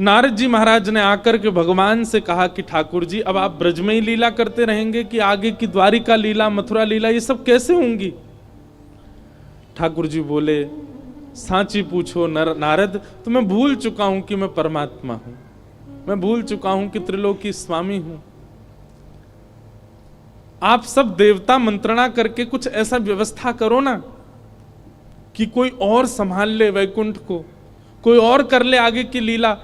नारद जी महाराज ने आकर के भगवान से कहा कि ठाकुर जी अब आप ब्रज में ही लीला करते रहेंगे कि आगे की द्वारिका लीला, मथुरा लीला ये सब कैसे होंगी? ठाकुर जी बोले, सांची पूछो नारद, तो मैं भूल चुका हूं कि मैं परमात्मा हूं, मैं भूल चुका हूं कि त्रिलोकी स्वामी हूं। आप सब देवता मंत्रणा करके कुछ ऐसा व्यवस्था करो ना कि कोई और संभाल ले वैकुंठ को, कोई और कर ले आगे की लीला।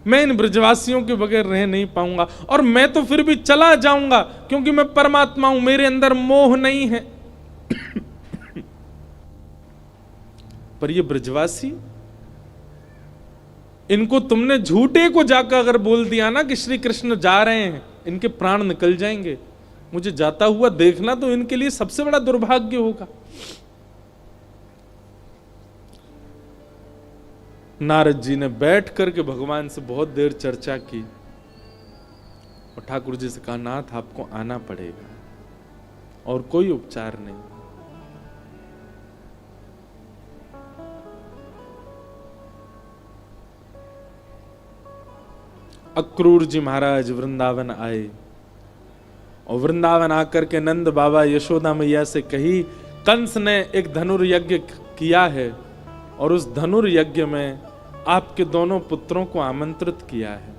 मैं इन ब्रजवासियों के बगैर रह नहीं पाऊंगा, और मैं तो फिर भी चला जाऊंगा क्योंकि मैं परमात्मा हूं, मेरे अंदर मोह नहीं है। पर ये ब्रजवासी, इनको तुमने झूठे को जाकर अगर बोल दिया ना कि श्री कृष्ण जा रहे हैं, इनके प्राण निकल जाएंगे। मुझे जाता हुआ देखना तो इनके लिए सबसे बड़ा दुर्भाग्य होगा। नारद जी ने बैठ करके भगवान से बहुत देर चर्चा की और ठाकुर जी से कहा, नाथ आपको आना पड़ेगा और कोई उपचार नहीं। अक्रूर जी महाराज वृंदावन आए और वृंदावन आकर के नंद बाबा यशोदा मैया से कही, कंस ने एक धनुर्यज्ञ किया है और उस धनुर्यज्ञ में आपके दोनों पुत्रों को आमंत्रित किया है।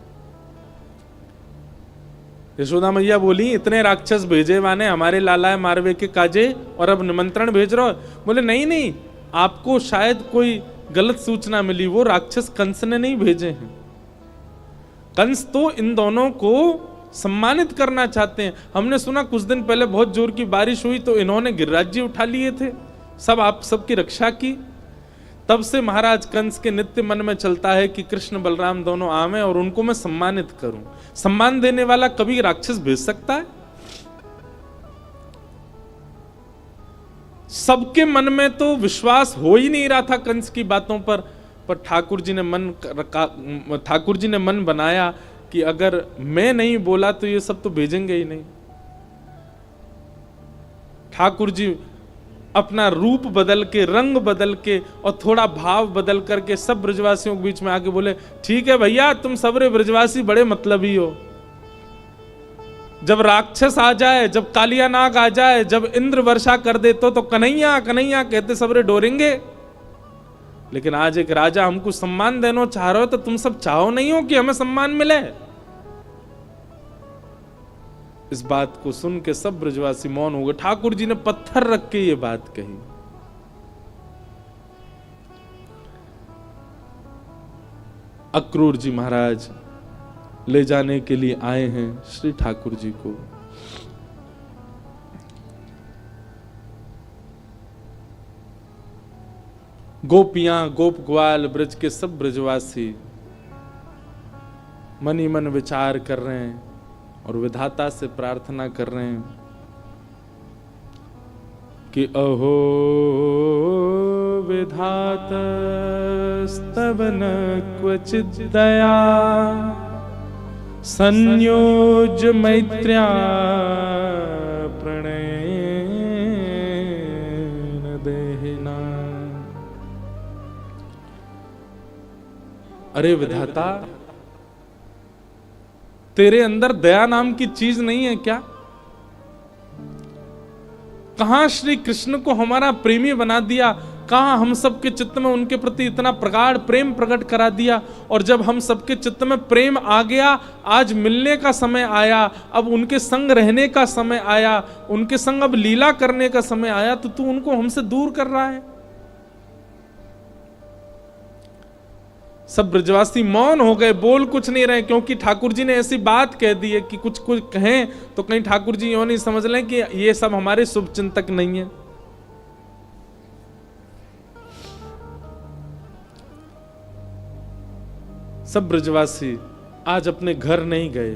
यशोदा मैया बोली, इतने राक्षस भेजे वाने हमारे लाला मारवे के काजे और अब निमंत्रण भेज रहे हो? बोले नहीं नहीं, आपको शायद कोई गलत सूचना मिली, वो राक्षस कंस ने नहीं भेजे हैं। कंस तो इन दोनों को सम्मानित करना चाहते हैं। हमने सुना कुछ दिन पहले बहुत जोर की बारिश हुई तो इन्होंने गिरिराज जी उठा लिए थे, सब आप सबकी रक्षा की। तब से महाराज कंस के नित्य मन में चलता है कि कृष्ण बलराम दोनों आवे और उनको मैं सम्मानित करूं। सम्मान देने वाला कभी राक्षस भेज सकता है? सबके मन में तो विश्वास हो ही नहीं रहा था कंस की बातों पर ठाकुर जी ने मन बनाया कि अगर मैं नहीं बोला तो ये सब तो भेजेंगे ही नहीं। ठाकुर जी अपना रूप बदल के, रंग बदल के और थोड़ा भाव बदल करके सब ब्रजवासियों के बीच में आके बोले, ठीक है भैया, तुम सबरे ब्रजवासी बड़े मतलबी हो। जब राक्षस आ जाए, जब कालिया नाग आ जाए, जब इंद्र वर्षा कर दे तो कन्हैया कन्हैया कहते सबरे डोरेंगे। लेकिन आज एक राजा हमको सम्मान देना चाह रहे हो तो तुम सब चाहो नहीं हो कि हमें सम्मान मिले? इस बात को सुन के सब ब्रजवासी मौन हो गए। ठाकुर जी ने पत्थर रख के ये बात कही। अक्रूर जी महाराज ले जाने के लिए आए हैं श्री ठाकुर जी को। गोपियां, गोप ग्वाल, ब्रज के सब ब्रजवासी मन ही मन विचार कर रहे हैं और विधाता से प्रार्थना कर रहे हैं कि अहो विधाता स्तवन क्वचित् दया संयोज मैत्र्या प्रणयेन देहिना। अरे विधाता, तेरे अंदर दया नाम की चीज नहीं है क्या? कहां श्री कृष्ण को हमारा प्रेमी बना दिया, कहां हम सबके चित्त में उनके प्रति इतना प्रगाढ़ प्रेम प्रकट करा दिया। और जब हम सबके चित्त में प्रेम आ गया, आज मिलने का समय आया, अब उनके संग रहने का समय आया, उनके संग अब लीला करने का समय आया, तो तू उनको हमसे दूर कर रहा है। सब ब्रजवासी मौन हो गए, बोल कुछ नहीं रहे, क्योंकि ठाकुर जी ने ऐसी बात कह दी है कि कुछ कहें तो कहीं ठाकुर जी यूं नहीं समझ लें कि ये सब हमारे शुभ चिंतक नहीं है। सब ब्रजवासी आज अपने घर नहीं गए,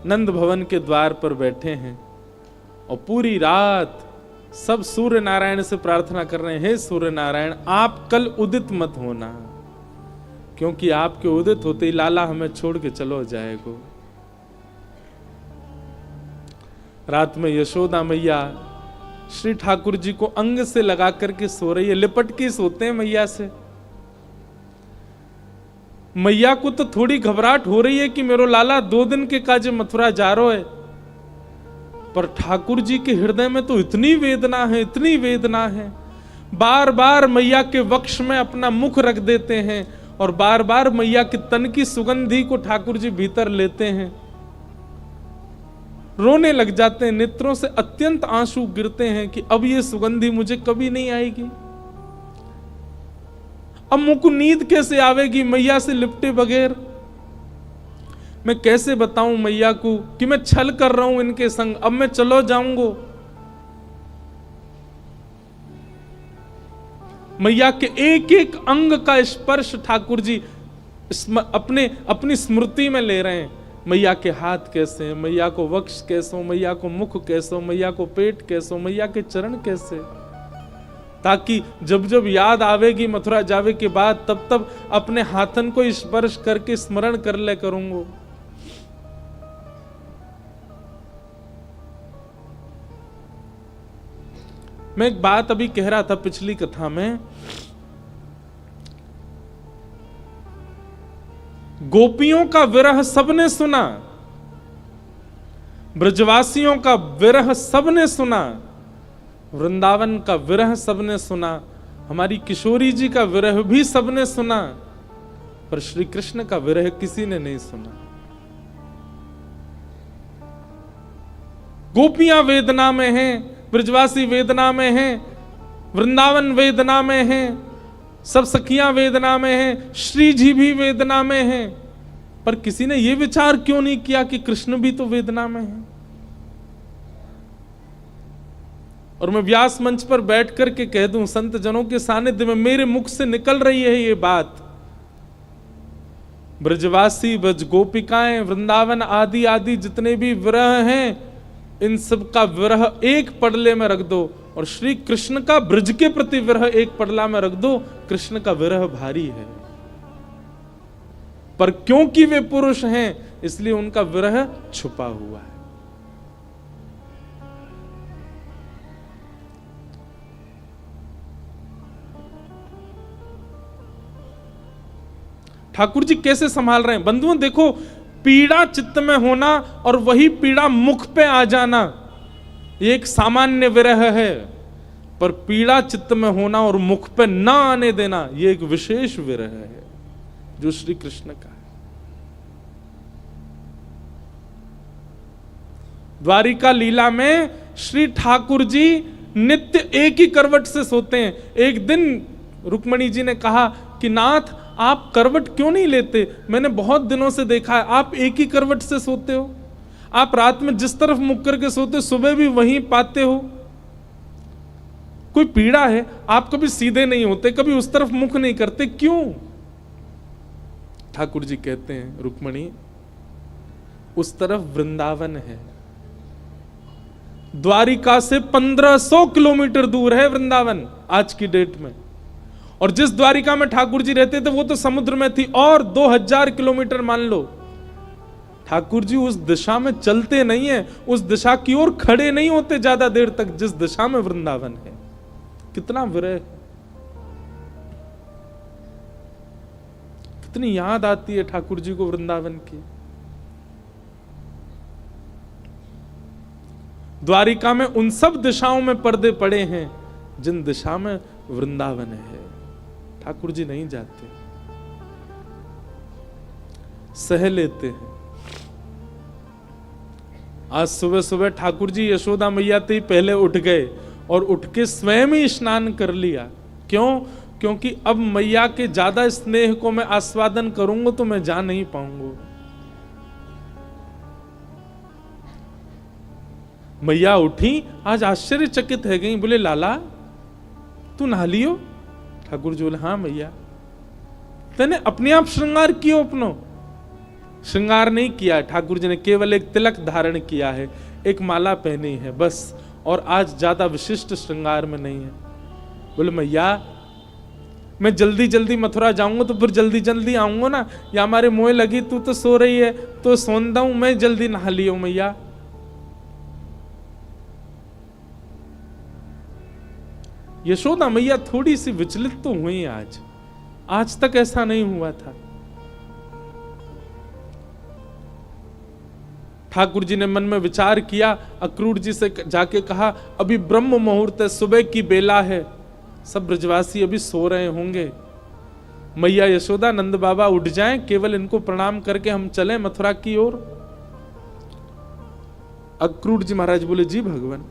नंद भवन के द्वार पर बैठे हैं और पूरी रात सब सूर्य नारायण से प्रार्थना कर रहे हैं, हे सूर्य नारायण, आप कल उदित मत होना, क्योंकि आपके उदित होते ही लाला हमें छोड़ के चलो जाएगो। रात में यशोदा मैया श्री ठाकुर जी को अंग से लगा करके सो रही है, लिपट के सोते हैं मैया से। मैया को तो थोड़ी घबराहट हो रही है कि मेरो लाला 2 दिन के काजे मथुरा जा रहा है, पर ठाकुर जी के हृदय में तो इतनी वेदना है, इतनी वेदना है। बार बार मैया के वक्ष में अपना मुख रख देते हैं और बार बार मैया के तन की सुगंधी को ठाकुर जी भीतर लेते हैं, रोने लग जाते हैं, नेत्रों से अत्यंत आंसू गिरते हैं कि अब ये सुगंधी मुझे कभी नहीं आएगी। अब मुझको नींद कैसे आवेगी मैया से लिपटे बगैर? मैं कैसे बताऊं मैया को कि मैं छल कर रहा हूं इनके संग, अब मैं चलो जाऊंगा। मैया के एक एक अंग का स्पर्श ठाकुर जी अपनी स्मृति में ले रहे हैं। मैया के हाथ कैसे, मैया को वक्ष कैसो, मैया को मुख कैसो, मैया को पेट कैसो, मैया के चरण कैसे, ताकि जब जब याद आवेगी मथुरा जावे के बाद तब तब अपने हाथन को स्पर्श करके स्मरण कर ले करूंगा। मैं एक बात अभी कह रहा था पिछली कथा में, गोपियों का विरह सबने सुना, ब्रजवासियों का विरह सबने सुना, वृंदावन का विरह सबने सुना, हमारी किशोरी जी का विरह भी सबने सुना, पर श्री कृष्ण का विरह किसी ने नहीं सुना। गोपियां वेदना में हैं, ब्रजवासी वेदना में हैं, वृंदावन वेदना में हैं, सब सखियां वेदना में हैं, श्री जी भी वेदना में हैं, पर किसी ने यह विचार क्यों नहीं किया कि कृष्ण भी तो वेदना में है? और मैं व्यास मंच पर बैठ करके कह दूं, संत जनों के सानिध्य में मेरे मुख से निकल रही है ये बात, ब्रजवासी, ब्रज गोपिकाएं, वृंदावन आदि आदि जितने भी विरह हैं, इन सब का विरह एक पडले में रख दो और श्री कृष्ण का ब्रज के प्रति विरह एक पडला में रख दो। कृष्ण का विरह भारी है, पर क्योंकि वे पुरुष हैं इसलिए उनका विरह छुपा हुआ है। ठाकुर जी कैसे संभाल रहे हैं बंधुओं? देखो, पीड़ा चित्त में होना और वही पीड़ा मुख पे आ जाना ये एक सामान्य विरह है, पर पीड़ा चित्त में होना और मुख पे ना आने देना ये एक विशेष विरह है जो श्री कृष्ण का है। द्वारिका लीला में श्री ठाकुर जी नित्य एक ही करवट से सोते हैं। एक दिन रुक्मणी जी ने कहा कि नाथ, आप करवट क्यों नहीं लेते? मैंने बहुत दिनों से देखा है आप एक ही करवट से सोते हो, आप रात में जिस तरफ मुख करके सोते सुबह भी वहीं पाते हो, कोई पीड़ा है? आप कभी सीधे नहीं होते, कभी उस तरफ मुख नहीं करते, क्यों? ठाकुर जी कहते हैं, रुक्मणी, उस तरफ वृंदावन है, द्वारिका से 1500 किलोमीटर दूर है वृंदावन आज की डेट में, और जिस द्वारिका में ठाकुर जी रहते थे वो तो समुद्र में थी, और 2000 किलोमीटर मान लो। ठाकुर जी उस दिशा में चलते नहीं है, उस दिशा की ओर खड़े नहीं होते ज्यादा देर तक जिस दिशा में वृंदावन है। कितना विरह, कितनी याद आती है ठाकुर जी को वृंदावन की। द्वारिका में उन सब दिशाओं में पर्दे पड़े हैं जिन दिशा में वृंदावन है। ठाकुर जी नहीं जाते, सह लेते हैं। आज सुबह सुबह ठाकुर जी यशोदा मैया से पहले उठ गए और उठ के स्वयं ही स्नान कर लिया। क्यों? क्योंकि अब मैया के ज्यादा स्नेह को मैं आस्वादन करूंगा तो मैं जा नहीं पाऊंगा। मैया उठी, आज आश्चर्यचकित है गई, बोले लाला तू नहा लियो? ठाकुर जी बोले हाँ मैया। तेने अपने आप श्रृंगार कियो? अपनो श्रृंगार नहीं किया ठाकुर जी ने, केवल एक तिलक धारण किया है, एक माला पहनी है बस, और आज ज्यादा विशिष्ट श्रृंगार में नहीं है। बोले मैया मैं जल्दी जल्दी मथुरा जाऊंगा तो फिर जल्दी जल्दी आऊंगा ना, या हमारे मोह लगी, तू तो सो रही है तो सोंदा हूं मैं, जल्दी नहा लियो मैया। यशोदा मैया थोड़ी सी विचलित तो हुई आज तक ऐसा नहीं हुआ था। ठाकुर जी ने मन में विचार किया, अक्रूर जी से जाके कहा, अभी ब्रह्म मुहूर्त है, सुबह की बेला है, सब ब्रजवासी अभी सो रहे होंगे, मैया यशोदा नंद बाबा उठ जाएं, केवल इनको प्रणाम करके हम चलें मथुरा की ओर। अक्रूर जी महाराज बोले, जी भगवान।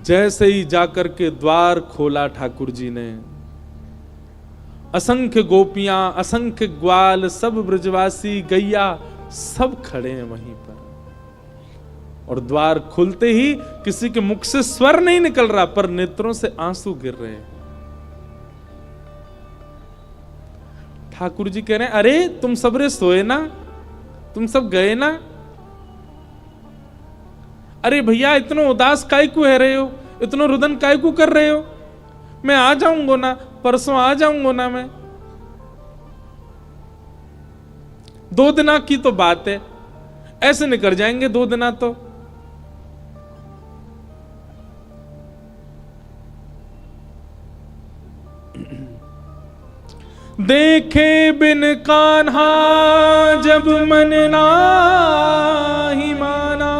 जैसे ही जाकर के द्वार खोला ठाकुर जी ने, असंख्य गोपियां, असंख्य ग्वाल, सब ब्रजवासी, गैया, सब खड़े हैं वहीं पर। और द्वार खुलते ही किसी के मुख से स्वर नहीं निकल रहा, पर नेत्रों से आंसू गिर रहे हैं। ठाकुर जी कह रहे हैं, अरे तुम सबरे सोए ना, तुम सब गए ना? अरे भैया इतना उदास काय को है रहे हो, इतना रुदन काय को कर रहे हो? मैं आ जाऊंगा ना, परसों आ जाऊंगा ना मैं। 2 दिना की तो बात है, ऐसे निकल जाएंगे 2 दिना तो। देखे बिन कान्हा जब मन नाही माना,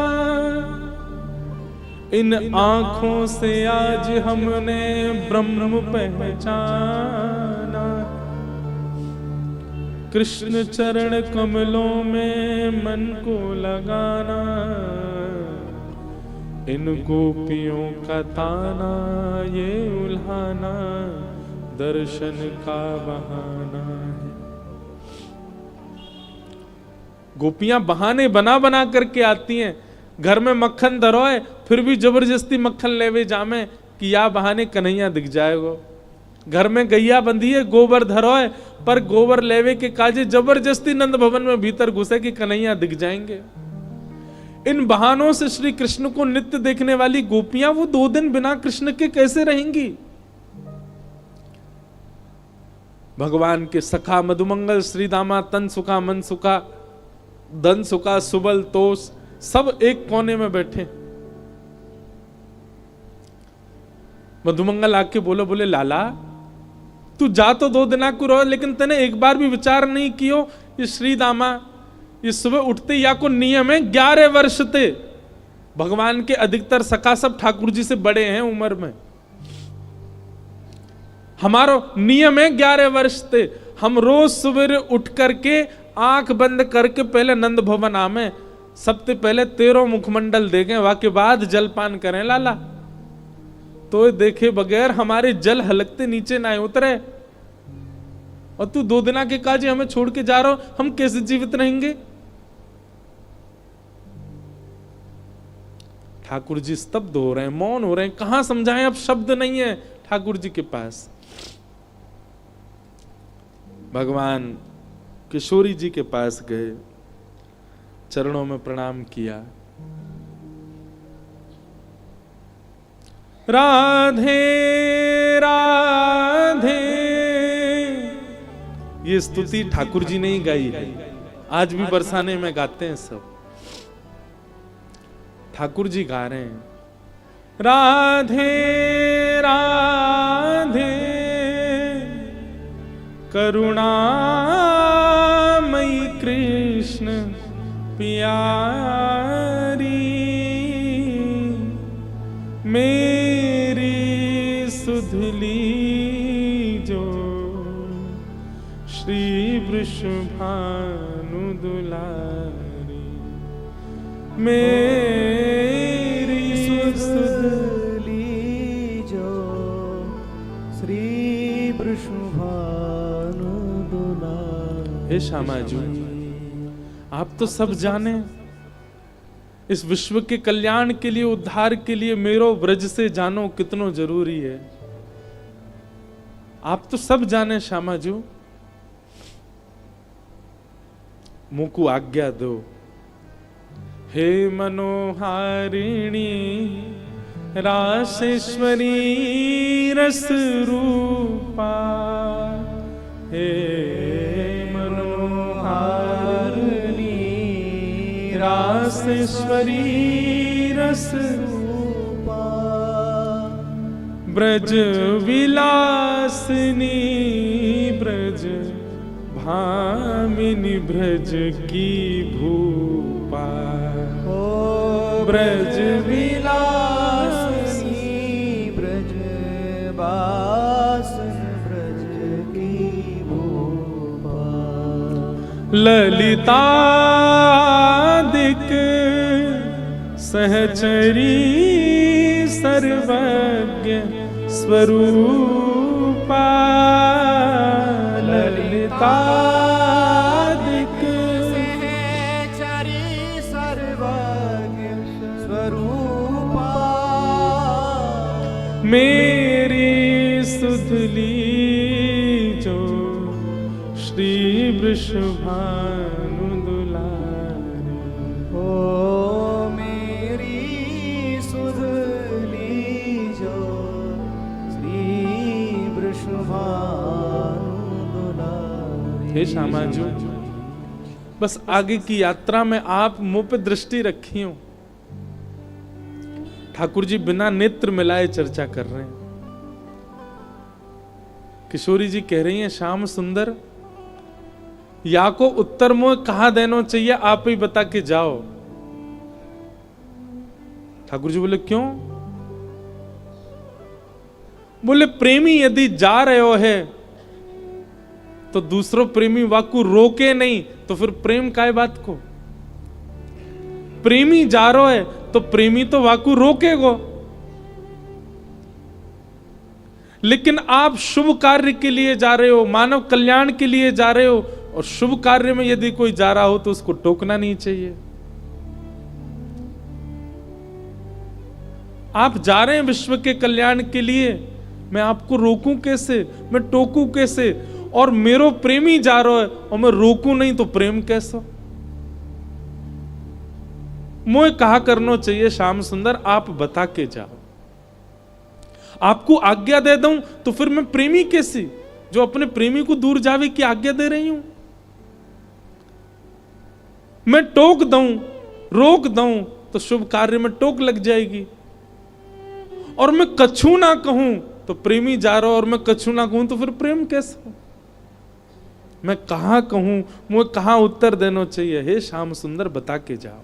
इन आंखों से आज हमने ब्रह्म पहचाना। कृष्ण चरण कमलों में मन को लगाना, इन गोपियों का ताना ये उल्हाना, दर्शन का बहाना है। गोपियां बहाने बना बना करके आती हैं। घर में मक्खन धरोए फिर भी जबरदस्ती मक्खन लेवे जामे कि या बहाने कन्हैया दिख जाएगो। घर में गैया बंधी है, गोबर धरोए, पर गोबर लेवे के काजे जबरदस्ती नंद भवन में भीतर घुसे कि कन्हैया दिख जाएंगे। इन बहानों से श्री कृष्ण को नित्य देखने वाली गोपियां वो 2 दिन बिना कृष्ण के कैसे रहेंगी? भगवान के सखा मधुमंगल, श्री दामा, तन सुखा, मन सुखा, धन सुखा, सुबल, तोष, सब एक कोने में बैठे। मधुमंगल आके बोले लाला तू जा तो 2 दिना को रहो, लेकिन तने एक बार भी विचार नहीं कियो ये श्री दामा ये सुबह उठते या को नियम है 11 वर्ष थे। भगवान के अधिकतर सखा सब ठाकुर जी से बड़े हैं उम्र में। हमारो नियम है 11 वर्ष थे। हम रोज सवेरे उठ करके आंख बंद करके पहले नंद भवन आमे, सबसे पहले 13 मुखमंडल देखें, वाके बाद जलपान करें लाला। तो देखे बगैर हमारे जल हलकते नीचे ना उतरे। और तू 2 दिना के काजे हमें छोड़ के जा रहा हो, हम कैसे जीवित रहेंगे? ठाकुर जी स्तब्ध हो रहे हैं, मौन हो रहे हैं। कहां समझाएं, अब शब्द नहीं है ठाकुर जी के पास। भगवान किशोरी जी के पास गए, चरणों में प्रणाम किया। राधे राधे, ये स्तुति ठाकुर जी ने ही गाई है, आज भी बरसाने में गाते हैं सब। ठाकुर जी गा रहे हैं राधे राधे करुणामयी कृष्ण प्यारी, मेरी सुधली जो श्री वृषभानु दुलारी, मेरी सुधली जो श्री वृषभानु दुलारी। हे श्यामा जी, आप तो सब जाने, इस विश्व के कल्याण के लिए, उद्धार के लिए मेरो ब्रज से जानो कितनो जरूरी है। आप तो सब जाने श्यामा जी, मुझको आज्ञा दो। हे मनोहारिणी रासेश्वरी रस रूपा, हे रासेश्वरी रस रूपा, ब्रज विलासिनी ब्रज भामिनी ब्रज की भूपा, ब्रज विलासिनी ब्रज बासन ब्रज की भूपा, ललितादिक सहचरी सर्वज्ञ स्वरूपा, ललितादिक सहचरी सर्वज्ञ स्वरूपा, मेरी सुधली जो श्री वृषभानु दुलारी, ओ मेरी सुधली जो श्री वृषभानु दुलारी। हे श्यामाजू, बस आगे की यात्रा में आप मुंह पे दृष्टि रखी हो। ठाकुर जी बिना नेत्र मिलाए चर्चा कर रहे हैं। किशोरी जी कह रही हैं, श्याम सुंदर या को उत्तर मुंह कहां देना चाहिए, आप ही बता के जाओ। ठाकुर जी बोले क्यों? बोले प्रेमी यदि जा रहे हो है तो दूसरों प्रेमी वाकु रोके नहीं, तो फिर प्रेम काय बात को? प्रेमी जा रहा है तो प्रेमी तो वाकु रोकेगो, लेकिन आप शुभ कार्य के लिए जा रहे हो, मानव कल्याण के लिए जा रहे हो, और शुभ कार्य में यदि कोई जा रहा हो तो उसको टोकना नहीं चाहिए। आप जा रहे हैं विश्व के कल्याण के लिए, मैं आपको रोकूं कैसे, मैं टोकूं कैसे? और मेरो प्रेमी जा रहा है और मैं रोकूं नहीं तो प्रेम कैसा? मुझे कहा करना चाहिए श्याम सुंदर, आप बता के जाओ। आपको आज्ञा दे दूं तो फिर मैं प्रेमी कैसी, जो अपने प्रेमी को दूर जावे की आज्ञा दे रही हूं? मैं टोक दूं, रोक दूं तो शुभ कार्य में टोक लग जाएगी। और मैं कछु ना कहूं तो प्रेमी जा रहा और मैं कछु ना कहूं तो फिर प्रेम कैसा? मैं कहां कहूं, मुझे कहां उत्तर देना चाहिए? हे श्याम सुंदर बता के जाओ।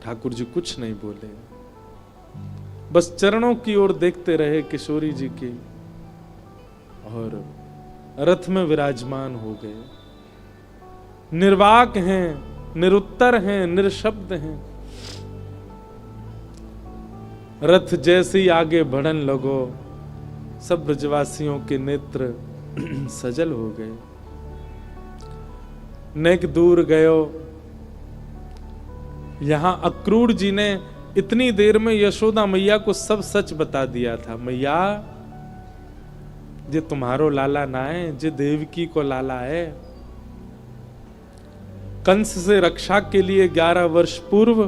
ठाकुर जी कुछ नहीं बोले, बस चरणों की ओर देखते रहे किशोरी जी की, और रथ में विराजमान हो गए। निर्वाक हैं, निरुत्तर हैं, निरशब्द हैं। रथ जैसे ही आगे बढ़न लगो, सब ब्रजवासियों के नेत्र सजल हो गए। नेक दूर गयो। यहां अक्रूर जी ने इतनी देर में यशोदा मैया को सब सच बता दिया था। मैया, जे तुम्हारो लाला ना है, जे देवकी को लाला है। कंस से रक्षा के लिए 11 वर्ष पूर्व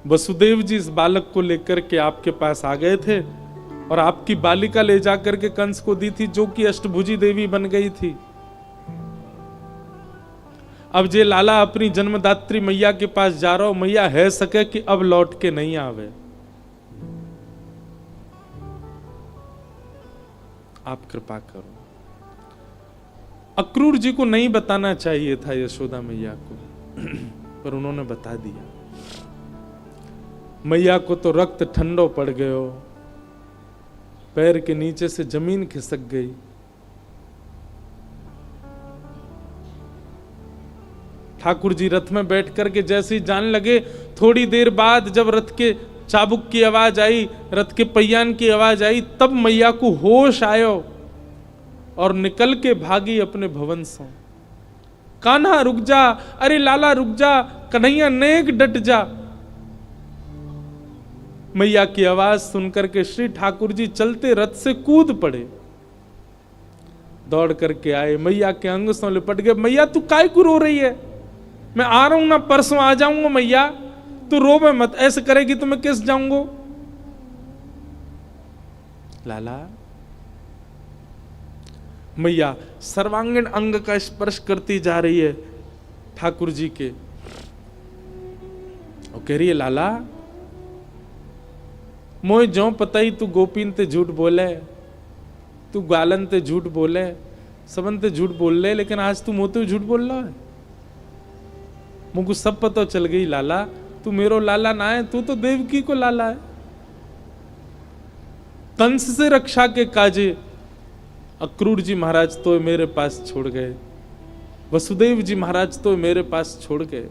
वसुदेव जी इस बालक को लेकर के आपके पास आ गए थे, और आपकी बालिका ले जाकर के कंस को दी थी, जो कि अष्टभुजी देवी बन गई थी। अब जे लाला अपनी जन्मदात्री मैया के पास जा रहा हो, मैया है सके कि अब लौट के नहीं आवे। आप कृपा करो। अक्रूर जी को नहीं बताना चाहिए था यशोदा मैया को, पर उन्होंने बता दिया। मैया को तो रक्त ठंडो पड़ गयो, पैर के नीचे से जमीन खिसक गई। ठाकुर जी रथ में बैठ करके जैसे ही जान लगे, थोड़ी देर बाद जब रथ के चाबुक की आवाज आई, रथ के पहियान की आवाज आई, तब मैया को होश आयो और निकल के भागी अपने भवन से। कान्हा रुक जा, अरे लाला रुक जा, कन्हैया नेक डट जा। मैया की आवाज सुनकर के श्री ठाकुर जी चलते रथ से कूद पड़े, दौड़ करके आए, मैया के अंग से लिपट गए। मैया तू काय को रो रही है? मैं आ रहा हूं ना, परसों आ जाऊंगा। मैया तू रोवे मत, ऐसे करेगी तो मैं किस जाऊंगा? लाला, मैया सर्वांगीण अंग का स्पर्श करती जा रही है ठाकुर जी के, और कह रही है लाला मोए जो पता ही तू गोपीन ते झूठ बोले, तू गालन ते झूठ बोले, सबन ते झूठ बोल ले, लेकिन आज तू मोते झूठ बोल रहा है। मुझको सब पता चल गई लाला, तू मेरो लाला ना है, तू तो देवकी को लाला है। कंस से रक्षा के काजे अक्रूर जी महाराज तो मेरे पास छोड़ गए, वसुदेव जी महाराज तो मेरे पास छोड़ गए।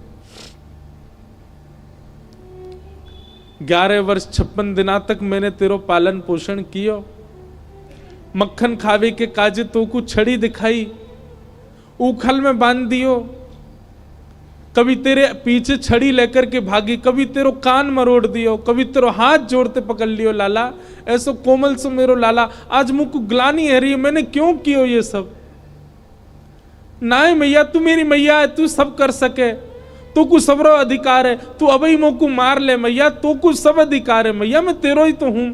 11 वर्ष 56 दिना तक मैंने तेरो पालन पोषण कियो, मक्खन खावे के काजे तो को छड़ी दिखाई, उखल में बांध दियो, कभी तेरे पीछे छड़ी लेकर के भागी, कभी तेरो कान मरोड़ दियो, कभी तेरो हाथ जोड़ते पकड़ लियो लाला, ऐसो कोमल सो मेरो लाला। आज मुझको ग्लानी है रही है, मैंने क्यों कियो ये सब? नाय मैया, तू मेरी मैया है, तू सब कर सके, तो कुछ सबरो अधिकार है, तू अबई मोको मार ले मैया, तो कुछ सब अधिकार है मैया, मैं तेरो ही तो हूं।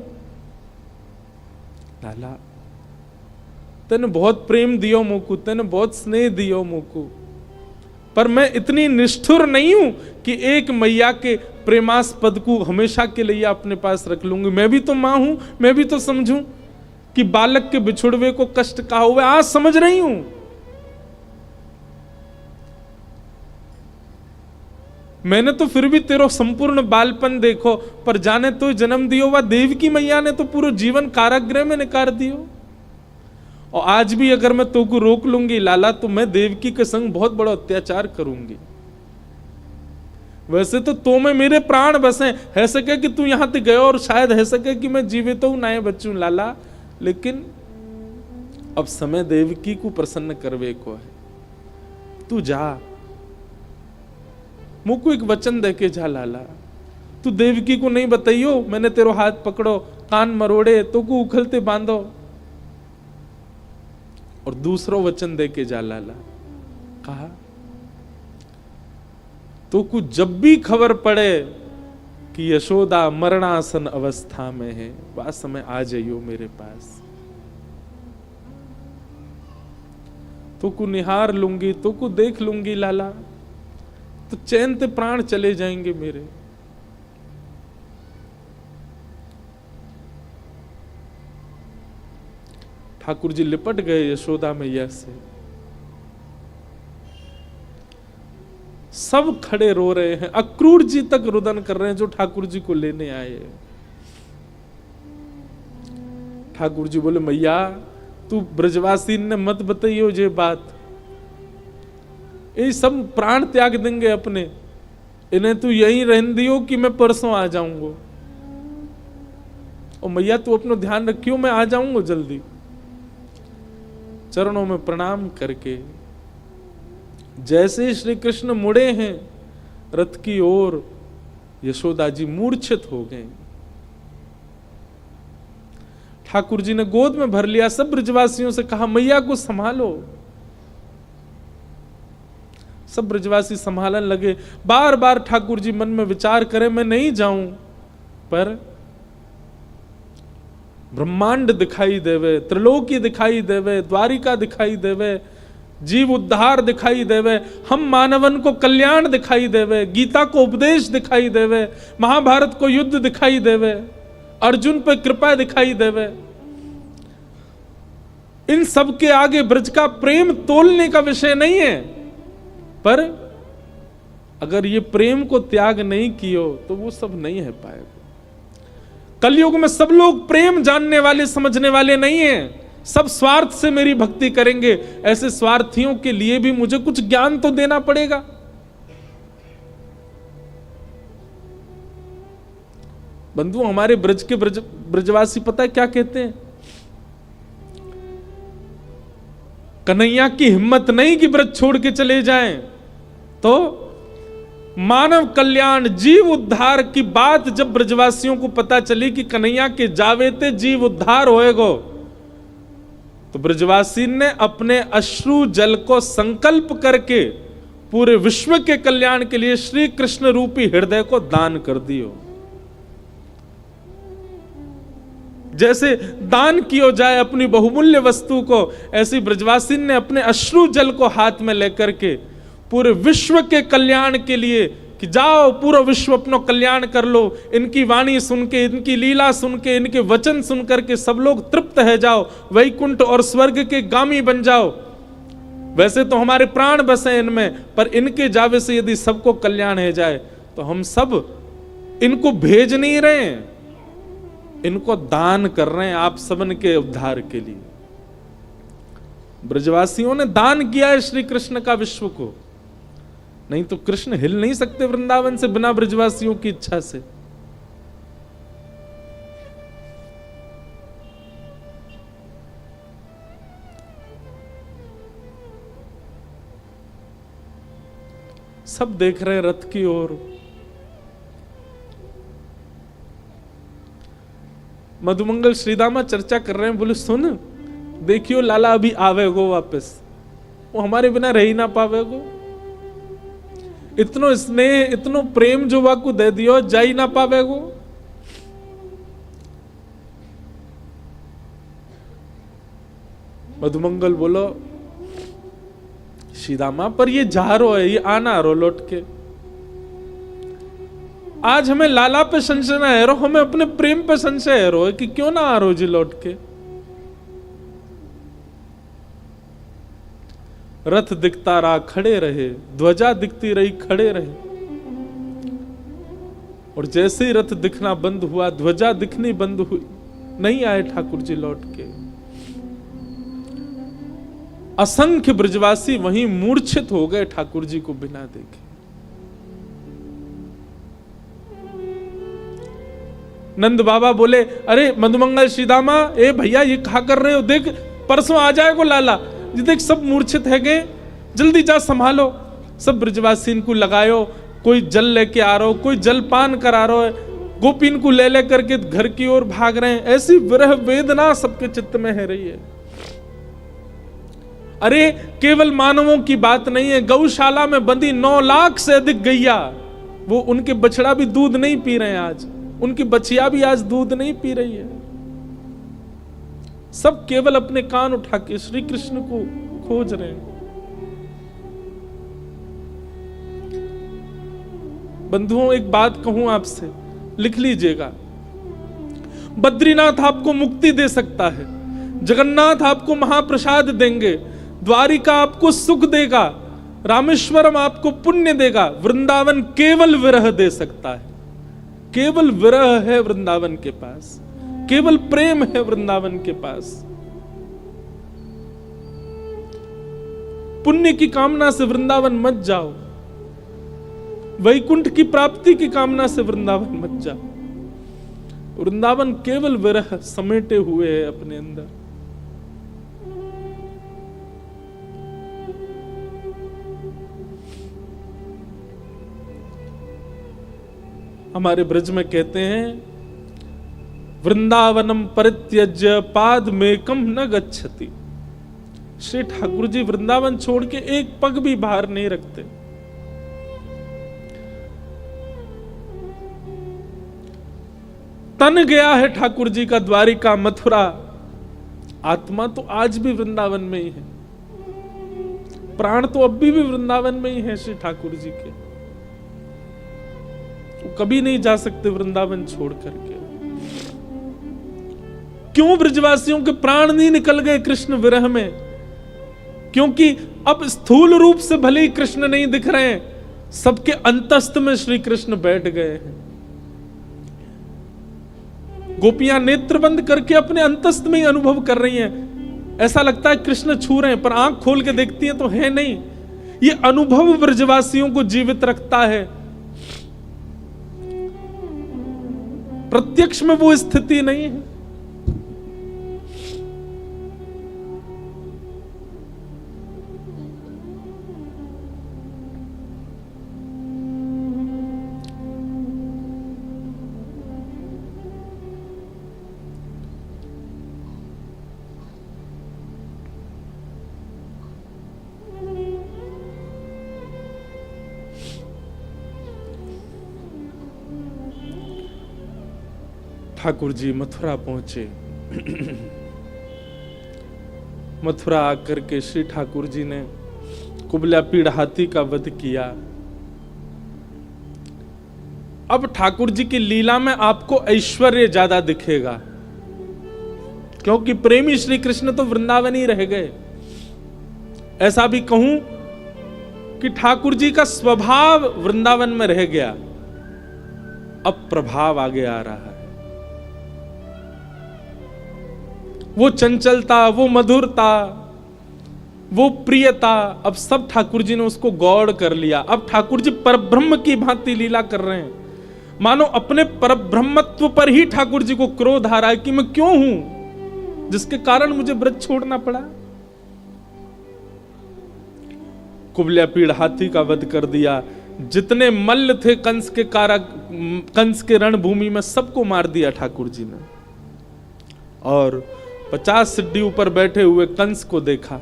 लाला तेने बहुत प्रेम दियो मोको, तेने बहुत स्नेह दियो मोको, पर मैं इतनी निष्ठुर नहीं हूं कि एक मैया के प्रेमास्पद को हमेशा के लिए अपने पास रख लूंगी। मैं भी तो मां हूं, मैं भी तो समझूं कि बालक के बिछुड़वे को कष्ट कहा हुआ, आज समझ रही हूं। मैंने तो फिर भी तेरो संपूर्ण बालपन देखो, पर जाने तो जन्म दियो वह देवकी मैया ने तो पूरा जीवन कारागृह में निकाल दियो। और आज भी अगर मैं तो को रोक लूंगी लाला, तो मैं देवकी के संग बहुत बड़ा अत्याचार करूंगी। वैसे तो में मेरे प्राण बसे, है सके कि तू यहां तक गयो और शायद है सके कि मैं जीवित हूं ना बचूं लाला, लेकिन अब समय देवकी को प्रसन्न करवे को है। तू जा, मुझको एक वचन देके जा लाला, तू देवकी को नहीं बताइयो मैंने तेरो हाथ पकड़ो, कान मरोड़े, तो को उखलते बांधो, और दूसरो वचन देके जा लाला। कहा तो को जब भी खबर पड़े कि यशोदा मरणासन अवस्था में है, वह समय आ जाइयो मेरे पास, तो को निहार लूंगी, तो को देख लूंगी लाला, तो चैन ते प्राण चले जाएंगे मेरे। ठाकुर जी लिपट गए यशोदा मैया से, सब खड़े रो रहे हैं, अक्रूर जी तक रुदन कर रहे हैं जो ठाकुर जी को लेने आए। ठाकुर जी बोले मैया तू ब्रजवासी ने मत बताइयो ये बात, ये सब प्राण त्याग देंगे अपने, इन्हें तू यहीं रहने दियो कि मैं परसों आ जाऊंगा। और मैया तू अपना ध्यान रखियो, मैं आ जाऊंगा जल्दी। चरणों में प्रणाम करके जैसे श्री कृष्ण मुड़े हैं रथ की ओर, यशोदा जी मूर्छित हो गए। ठाकुर जी ने गोद में भर लिया, सब ब्रजवासियों से कहा मैया को संभालो। सब ब्रजवासी संभालने लगे। बार बार ठाकुर जी मन में विचार करें मैं नहीं जाऊं, पर ब्रह्मांड दिखाई देवे, त्रिलोकी दिखाई देवे, द्वारिका दिखाई देवे, जीव उद्धार दिखाई देवे, हम मानवन को कल्याण दिखाई देवे, गीता को उपदेश दिखाई देवे, महाभारत को युद्ध दिखाई देवे, अर्जुन पे कृपा दिखाई देवे। इन सब के आगे ब्रज का प्रेम तोलने का विषय नहीं है, पर अगर ये प्रेम को त्याग नहीं कियो तो वो सब नहीं है पाएगा। कलयुग में सब लोग प्रेम जानने वाले समझने वाले नहीं हैं, सब स्वार्थ से मेरी भक्ति करेंगे। ऐसे स्वार्थियों के लिए भी मुझे कुछ ज्ञान तो देना पड़ेगा। बंधु हमारे ब्रज के ब्रजवासी पता है क्या कहते हैं? कन्हैया की हिम्मत नहीं कि ब्रज छोड़ के चले जाएं, तो मानव कल्याण जीव उद्धार की बात जब ब्रजवासियों को पता चली कि कन्हैया के जावे ते जीव उद्धार होएगो, तो ब्रजवासी ने अपने अश्रु जल को संकल्प करके पूरे विश्व के कल्याण के लिए श्री कृष्ण रूपी हृदय को दान कर दियो। जैसे दान किया जाए अपनी बहुमूल्य वस्तु को, ऐसी ब्रजवासी ने अपने अश्रु जल को हाथ में लेकर के पूरे विश्व के कल्याण के लिए कि जाओ पूरा विश्व अपना कल्याण कर लो, इनकी वाणी सुन के, इनकी लीला सुन के, इनके वचन सुन करके सब लोग तृप्त है जाओ, वैकुंठ और स्वर्ग के गामी बन जाओ। वैसे तो हमारे प्राण बसे इनमें, पर इनके जावे से यदि सबको कल्याण है जाए तो हम सब इनको भेज नहीं रहे हैं, इनको दान कर रहे हैं आप सबन के उद्धार के लिए। ब्रजवासियों ने दान किया है श्री कृष्ण का विश्व को, नहीं तो कृष्ण हिल नहीं सकते वृंदावन से बिना ब्रजवासियों की इच्छा से। सब देख रहे हैं रथ की ओर। मधुमंगल श्रीदामा चर्चा कर रहे हैं, बोले सुन देखियो लाला अभी आवेगो वापस, वो हमारे बिना रह ही ना पावेगो। इतनो स्नेह इतनो प्रेम जो वाकू दे दियो, जा ही ना पावेगो। मधुमंगल बोलो श्रीदामा पर ये जा रो है, ये आना रो लौट के। आज हमें लाला पे संशय ना है रो, हमें अपने प्रेम पे संशय है रो कि क्यों ना आ रो जी लौट के। रथ दिखता रहा खड़े रहे, ध्वजा दिखती रही खड़े रहे, और जैसे ही रथ दिखना बंद हुआ, ध्वजा दिखनी बंद हुई, नहीं आए ठाकुर जी लौट के। असंख्य ब्रजवासी वहीं मूर्छित हो गए ठाकुर जी को बिना देखे। नंद बाबा बोले अरे मधुमंगल श्रीदामा, ए भैया ये कहा कर रहे हो, देख परसों आ जाएगा लाला, ये देख सब मूर्छित है गए, जल्दी जा संभालो। सब ब्रजवासी इनको लगायो, कोई जल लेके आ रहा हो, कोई जलपान करा रहा है, गोपीन को ले करके घर की ओर भाग रहे हैं। ऐसी विरह वेदना सबके चित्त में है रही है। अरे केवल मानवों की बात नहीं है, गौशाला में बंदी 9 लाख से अधिक गैया, वो उनके बछड़ा भी दूध नहीं पी रहे हैं आज, उनकी बछिया भी आज दूध नहीं पी रही है। सब केवल अपने कान उठा के श्री कृष्ण को खोज रहे हैं। बंधुओं एक बात कहूं आपसे, लिख लीजिएगा, बद्रीनाथ आपको मुक्ति दे सकता है, जगन्नाथ आपको महाप्रसाद देंगे, द्वारिका आपको सुख देगा, रामेश्वरम आपको पुण्य देगा, वृंदावन केवल विरह दे सकता है। केवल विरह है वृंदावन के पास, केवल प्रेम है वृंदावन के पास। पुण्य की कामना से वृंदावन मत जाओ, वैकुंठ की प्राप्ति की कामना से वृंदावन मत जाओ। वृंदावन केवल विरह समेटे हुए है अपने अंदर। हमारे ब्रज में कहते हैं वृंदावनम परित्यज्य पादमेकम न गच्छति। श्री ठाकुर जी वृंदावन छोड़ के एक पग भी बाहर नहीं रखते। तन गया है ठाकुर जी का द्वारिका मथुरा, आत्मा तो आज भी वृंदावन में ही है, प्राण तो अभी भी वृंदावन में ही है श्री ठाकुर जी के। वो कभी नहीं जा सकते वृंदावन छोड़ करके। क्यों ब्रजवासियों के प्राण नहीं निकल गए कृष्ण विरह में? क्योंकि अब स्थूल रूप से भले ही कृष्ण नहीं दिख रहे हैं, सबके अंतस्थ में श्री कृष्ण बैठ गए हैं। गोपियां नेत्र बंद करके अपने अंतस्थ में ही अनुभव कर रही हैं। ऐसा लगता है कृष्ण छू रहे हैं, पर आंख खोल के देखती हैं तो है नहीं। ये अनुभव ब्रजवासियों को जीवित रखता है। प्रत्यक्ष में वो स्थिति नहीं है। ठाकुर जी मथुरा पहुंचे। मथुरा आकर के श्री ठाकुर जी ने कुबला पीड़ हाथी का वध किया। अब ठाकुर जी की लीला में आपको ऐश्वर्य ज्यादा दिखेगा, क्योंकि प्रेमी श्री कृष्ण तो वृंदावन ही रह गए। ऐसा भी कहूं कि ठाकुर जी का स्वभाव वृंदावन में रह गया, अब प्रभाव आगे आ रहा है। वो चंचलता, वो मधुरता, वो प्रियता, अब सब ठाकुर जी ने उसको गौड़ कर लिया। अब ठाकुर जी परब्रह्म की भांति लीला कर रहे हैं, मानो अपने परब्रह्मत्व पर ही ठाकुर जी को क्रोध आ रहा है कि मैं क्यों हूं जिसके कारण मुझे ब्रज छोड़ना पड़ा। कुबल्या पीड़ हाथी का वध कर दिया, जितने मल्ल थे कंस के रणभूमि में सबको मार दिया ठाकुर जी ने। और 50 सिड्डी ऊपर बैठे हुए कंस को देखा,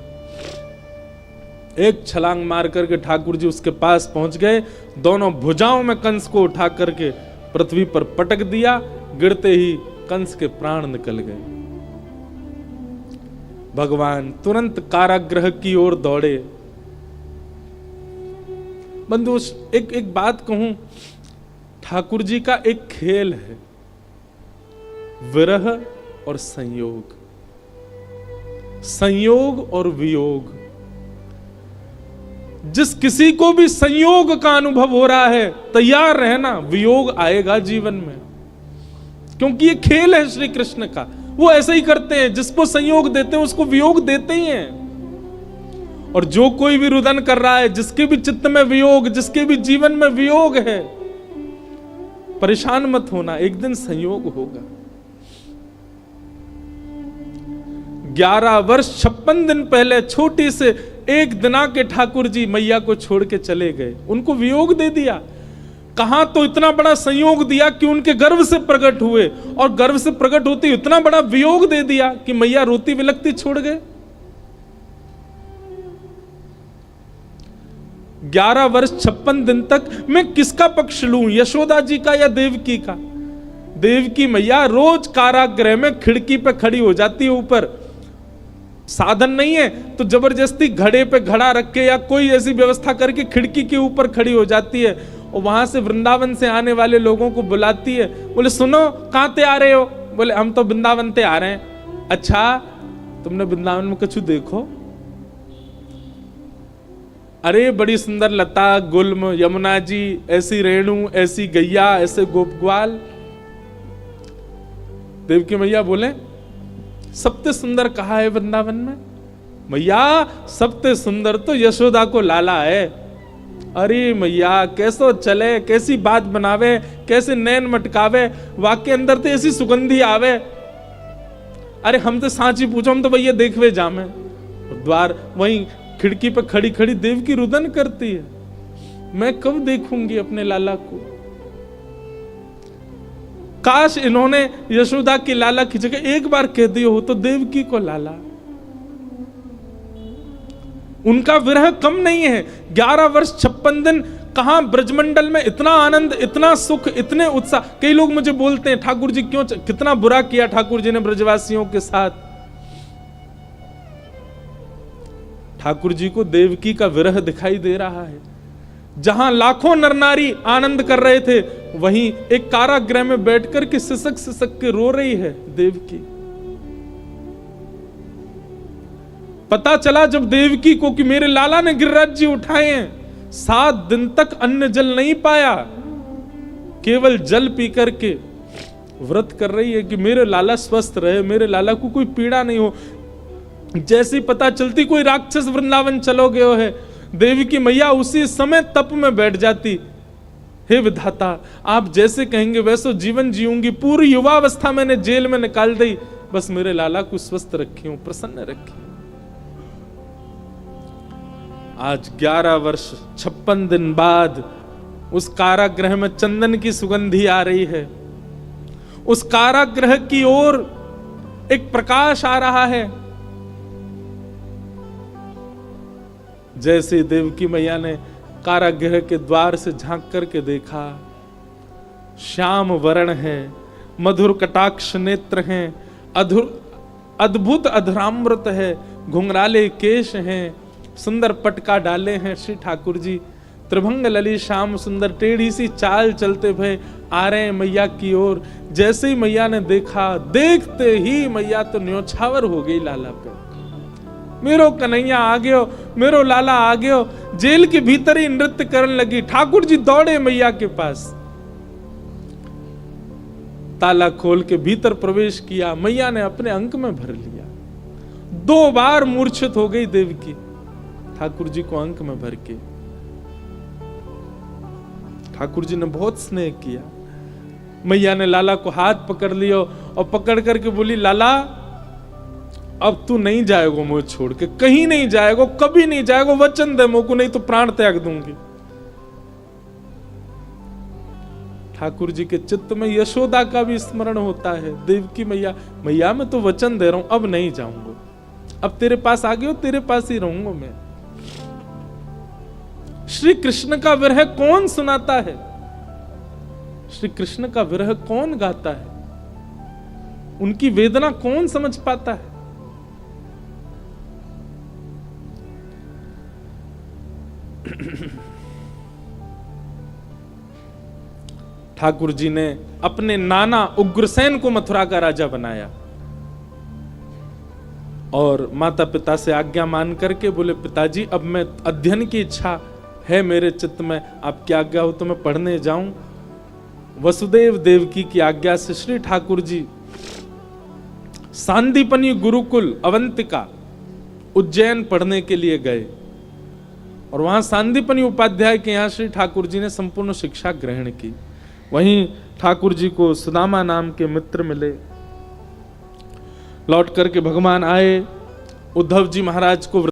एक छलांग मार करके ठाकुर जी उसके पास पहुंच गए, दोनों भुजाओं में कंस को उठा करके पृथ्वी पर पटक दिया, गिरते ही कंस के प्राण निकल गए। भगवान तुरंत कारागृह की ओर दौड़े। बंधु, एक बात कहूं, ठाकुर जी का एक खेल है, विरह और संयोग, संयोग और वियोग। जिस किसी को भी संयोग का अनुभव हो रहा है, तैयार रहना, वियोग आएगा जीवन में, क्योंकि ये खेल है श्री कृष्ण का। वो ऐसे ही करते हैं, जिसको संयोग देते हैं उसको वियोग देते ही हैं। और जो कोई भी रुदन कर रहा है, जिसके भी चित्त में वियोग, जिसके भी जीवन में वियोग है, परेशान मत होना, एक दिन संयोग होगा। 11 वर्ष 56 दिन पहले छोटी से एक दिना के ठाकुर जी मैया को छोड़ के चले गए, उनको वियोग दे दिया। कहां तो इतना बड़ा संयोग दिया कि उनके गर्भ से प्रकट हुए, और गर्भ से प्रकट होते इतना बड़ा वियोग दे दिया कि मैया रोती विलकती छोड़ गए। 11 वर्ष 56 दिन तक मैं किसका पक्ष लूं, यशोदा जी का या देवकी का? देवकी मैया रोज कारागृह में खिड़की पे खड़ी हो जाती है, ऊपर साधन नहीं है तो जबरदस्ती घड़े पे घड़ा रख के या कोई ऐसी व्यवस्था करके खिड़की के ऊपर खड़ी हो जाती है, और वहां से वृंदावन से आने वाले लोगों को बुलाती है। बोले सुनो, कहां ते आ रहे हो? बोले हम तो वृंदावन ते आ रहे हैं। अच्छा, तुमने वृंदावन में कुछ देखो? अरे बड़ी सुंदर लता, गुल्म, यमुना जी, ऐसी रेणु, ऐसी गैया, ऐसे गोप ग्वाल। देवकी मैया बोले सबसे सुंदर कहा है वृंदावन में? मैया सबसे सुंदर तो यशोदा को लाला है। अरे मैया कैसो चले, कैसी बात बनावे, कैसे नैन मटकावे, वाके अंदर तो ऐसी सुगंधी आवे। अरे हम तो सांची पूछो, हम तो भैया देखवे जामे। द्वार वहीं खिड़की पे खड़ी खड़ी देवकी रुदन करती है, मैं कब देखूंगी अपने लाला को? काश इन्होंने यशोदा की लाला की जगह एक बार कह दिया हो तो देवकी को लाला। उनका विरह कम नहीं है। 11 वर्ष 56 दिन कहां ब्रजमंडल में इतना आनंद, इतना सुख, इतने उत्साह। कई लोग मुझे बोलते हैं ठाकुर जी क्यों, कितना बुरा किया ठाकुर जी ने ब्रजवासियों के साथ। ठाकुर जी को देवकी का विरह दिखाई दे रहा है। जहां लाखों नर नारी आनंद कर रहे थे, वहीं एक कारागृह में बैठकर के सिसक सिसक के रो रही है देवकी। पता चला जब देवकी को कि मेरे लाला ने गिरिराज जी उठाए हैं, 7 दिन तक अन्न जल नहीं पाया, केवल जल पी करके व्रत कर रही है कि मेरे लाला स्वस्थ रहे, मेरे लाला को कोई पीड़ा नहीं हो। जैसी पता चलती कोई राक्षस वृंदावन चलो गयो है, देवकी मैया उसी समय तप में बैठ जाती। हे विधाता, आप जैसे कहेंगे वैसे जीवन जीऊंगी, पूरी युवावस्था मैंने जेल में निकाल दी, बस मेरे लाला को स्वस्थ रखी हूं, प्रसन्न रखी। आज 11 वर्ष 56 दिन बाद उस कारागृह में चंदन की सुगंधी आ रही है। उस कारागृह की ओर एक प्रकाश आ रहा है। जैसे देवकी मैया ने कारागृह के द्वार से झांक करके देखा, श्याम वर्ण है, मधुर कटाक्ष नेत्र हैं, अद्भुत अधरामृत है, घुंघराले केश हैं, सुंदर पटका डाले हैं श्री ठाकुर जी। त्रिभंग लली श्याम सुंदर, टेढ़ी सी चाल चलते भय आ रहे हैं मैया की ओर। जैसे ही मैया ने देखा, देखते ही मैया तो न्योछावर हो गई लाला पे। मेरो कन्हैया आ गयो, मेरो लाला आ गयो। जेल के भीतर ही नृत्य करने लगी। ठाकुर जी दौड़े मैया के पास, ताला खोल के भीतर प्रवेश किया। मैया ने अपने अंक में भर लिया। 2 बार मूर्छित हो गई देवकी, ठाकुर जी को अंक में भर के। ठाकुर जी ने बहुत स्नेह किया। मैया ने लाला को हाथ पकड़ लियो और पकड़ करके बोली, लाला अब तू नहीं जाएगो मुझे छोड़ के, कहीं नहीं जाएगो, कभी नहीं जाएगो, वचन दे मुझको, नहीं तो प्राण त्याग दूंगी। ठाकुर जी के चित्त में यशोदा का भी स्मरण होता है। देवकी मैया, मैया मैं तो वचन दे रहा हूं, अब नहीं जाऊंगा, अब तेरे पास आ गया, तेरे पास ही रहूंगा मैं। श्री कृष्ण का विरह कौन सुनाता है? श्री कृष्ण का विरह कौन गाता है? उनकी वेदना कौन समझ पाता है? ठाकुर जी ने अपने नाना उग्रसेन को मथुरा का राजा बनाया और माता पिता से आज्ञा मान करके बोले, पिताजी अब मैं अध्ययन की इच्छा है मेरे चित्त में, आपकी आज्ञा हो तो मैं पढ़ने जाऊं। वसुदेव देवकी की आज्ञा से श्री ठाकुर जी सांदीपनी गुरुकुल अवंतिका उज्जैन पढ़ने के लिए गए और वहां सांदीपनी उपाध्याय के यहां श्री ठाकुर जी ने संपूर्ण शिक्षा ग्रहण की। वहीं ठाकुर जी को सुदामा नाम के मित्र मिले। लौट करके भगवान आए, उद्धव जी महाराज को